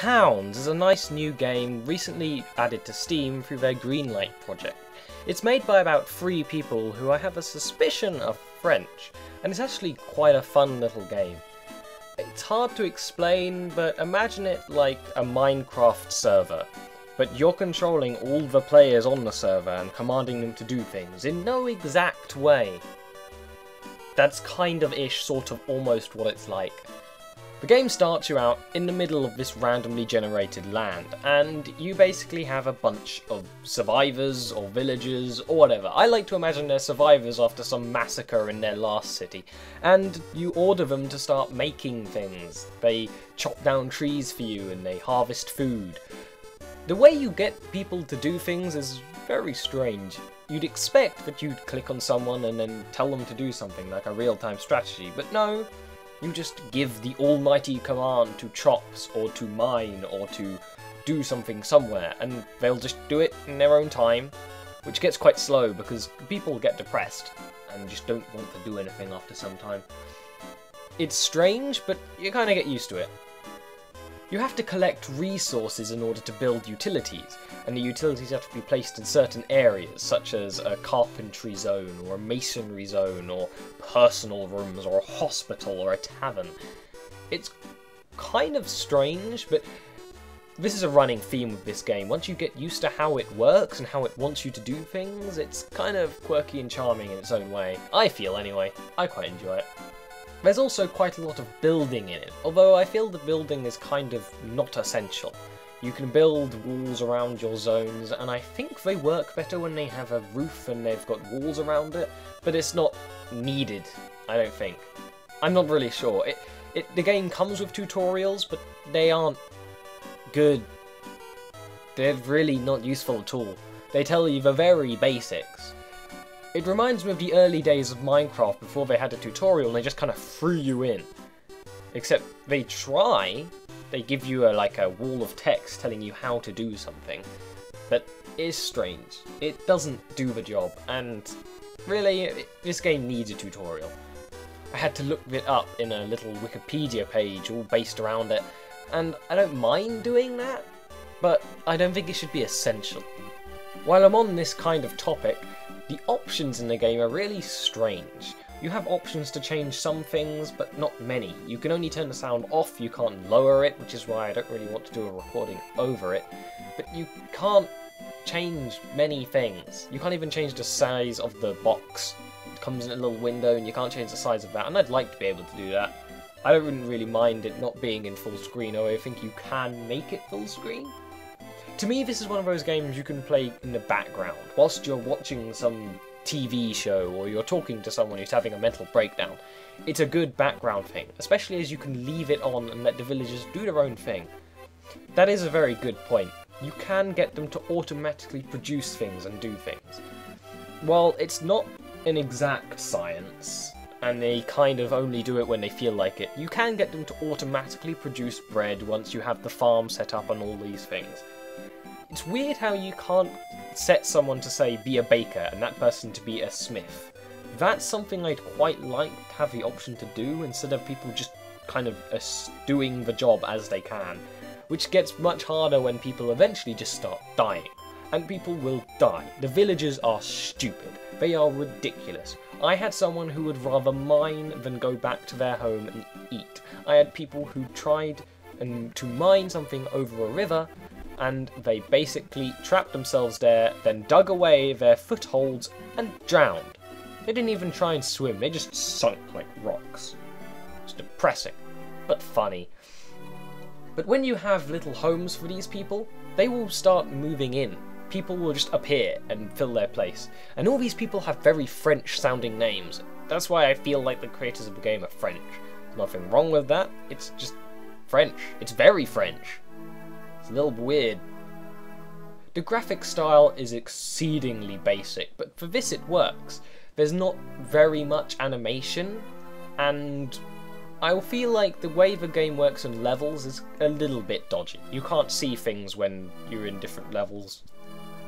Towns is a nice new game recently added to Steam through their Greenlight project. It's made by about 3 people who I have a suspicion are French, and it's actually quite a fun little game. It's hard to explain, but imagine it like a Minecraft server, but you're controlling all the players on the server and commanding them to do things in no exact way. That's kind of sort of almost what it's like. The game starts you out in the middle of this randomly generated land, and you basically have a bunch of survivors or villagers or whatever. I like to imagine they're survivors after some massacre in their last city, and you order them to start making things. They chop down trees for you and they harvest food. The way you get people to do things is very strange. You'd expect that you'd click on someone and then tell them to do something like a real-time strategy, but no. You just give the almighty command to chops or to mine or to do something somewhere, and they'll just do it in their own time, which gets quite slow because people get depressed and just don't want to do anything after some time. It's strange, but you kind of get used to it. You have to collect resources in order to build utilities, and the utilities have to be placed in certain areas, such as a carpentry zone, or a masonry zone, or personal rooms, or a hospital, or a tavern. It's kind of strange, but this is a running theme with this game. Once you get used to how it works and how it wants you to do things, it's kind of quirky and charming in its own way. I feel anyway. I quite enjoy it. There's also quite a lot of building in it, although I feel the building is kind of not essential. You can build walls around your zones, and I think they work better when they have a roof and they've got walls around it, but it's not needed, I don't think. I'm not really sure. The game comes with tutorials, but they aren't good. They're really not useful at all. They tell you the very basics. It reminds me of the early days of Minecraft before they had a tutorial and they just kind of threw you in. Except they try, they give you like a wall of text telling you how to do something. But it's strange. It doesn't do the job, and really, this game needs a tutorial. I had to look it up in a little Wikipedia page all based around it, and I don't mind doing that, but I don't think it should be essential. While I'm on this kind of topic, the options in the game are really strange. You have options to change some things, but not many. You can only turn the sound off, you can't lower it, which is why I don't really want to do a recording over it. But you can't change many things. You can't even change the size of the box. It comes in a little window and you can't change the size of that, and I'd like to be able to do that. I wouldn't really mind it not being in full screen, although I think you can make it full screen. To me, this is one of those games you can play in the background, whilst you're watching some TV show or you're talking to someone who's having a mental breakdown. It's a good background thing, especially as you can leave it on and let the villagers do their own thing. That is a very good point. You can get them to automatically produce things and do things. While it's not an exact science, and they kind of only do it when they feel like it, you can get them to automatically produce bread once you have the farm set up and all these things. It's weird how you can't set someone to, say, be a baker and that person to be a smith. That's something I'd quite like to have the option to do instead of people just kind of doing the job as they can, which gets much harder when people eventually just start dying. And people will die. The villagers are stupid. They are ridiculous. I had someone who would rather mine than go back to their home and eat. I had people who tried to mine something over a river, and they basically trapped themselves there, then dug away their footholds and drowned. They didn't even try and swim, they just sunk like rocks. It's depressing, but funny. But when you have little homes for these people, they will start moving in. People will just appear and fill their place. And all these people have very French-sounding names. That's why I feel like the creators of the game are French. There's nothing wrong with that, it's just French. It's very French. It's a little weird. The graphic style is exceedingly basic, but for this it works. There's not very much animation, and I feel like the way the game works in levels is a little bit dodgy. You can't see things when you're in different levels.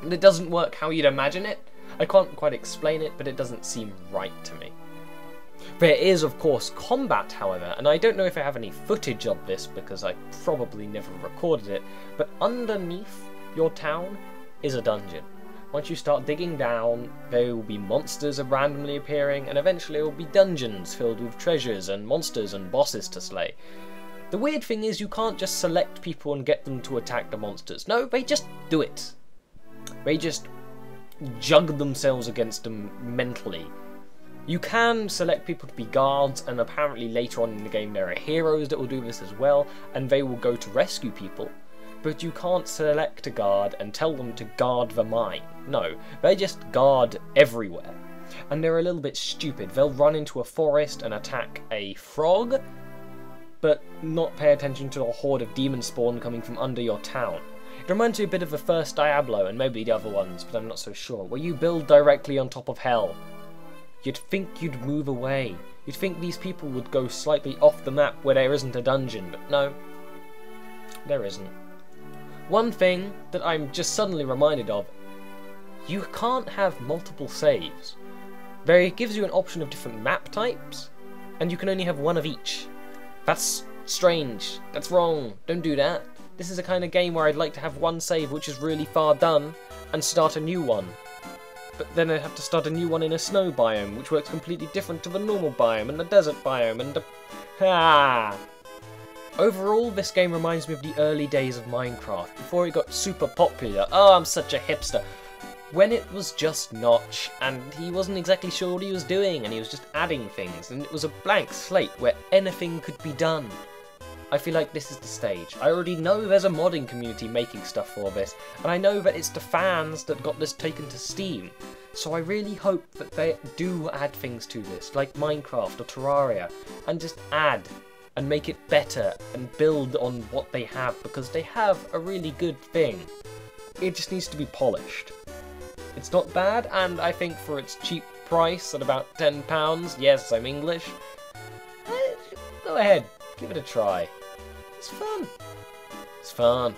And it doesn't work how you'd imagine it. I can't quite explain it, but it doesn't seem right to me. There is, of course, combat, however, and I don't know if I have any footage of this because I probably never recorded it, but underneath your town is a dungeon. Once you start digging down, there will be monsters randomly appearing, and eventually there will be dungeons filled with treasures and monsters and bosses to slay. The weird thing is you can't just select people and get them to attack the monsters. No, they just do it. They just jug themselves against them mentally. You can select people to be guards, and apparently later on in the game there are heroes that will do this as well, and they will go to rescue people. But you can't select a guard and tell them to guard the mine. No, they just guard everywhere. And they're a little bit stupid. They'll run into a forest and attack a frog, but not pay attention to a horde of demon spawn coming from under your town. It reminds me a bit of the first Diablo, and maybe the other ones, but I'm not so sure, where you build directly on top of hell. You'd think you'd move away. You'd think these people would go slightly off the map where there isn't a dungeon, but no, there isn't. One thing that I'm just suddenly reminded of, you can't have multiple saves. It gives you an option of different map types, and you can only have one of each. That's strange. That's wrong. Don't do that. This is a kind of game where I'd like to have one save which is really far done, and start a new one. But then I'd have to start a new one in a snow biome, which works completely different to the normal biome, and the desert biome, and the... Overall, this game reminds me of the early days of Minecraft, before it got super popular. Oh, I'm such a hipster. When it was just Notch, and he wasn't exactly sure what he was doing, and he was just adding things, and it was a blank slate where anything could be done. I feel like this is the stage. I already know there's a modding community making stuff for this, and I know that it's the fans that got this taken to Steam. So I really hope that they do add things to this, like Minecraft or Terraria, and just add and make it better and build on what they have, because they have a really good thing. It just needs to be polished. It's not bad, and I think for its cheap price at about £10, yes, I'm English, go ahead, give it a try. It's fun. It's fun.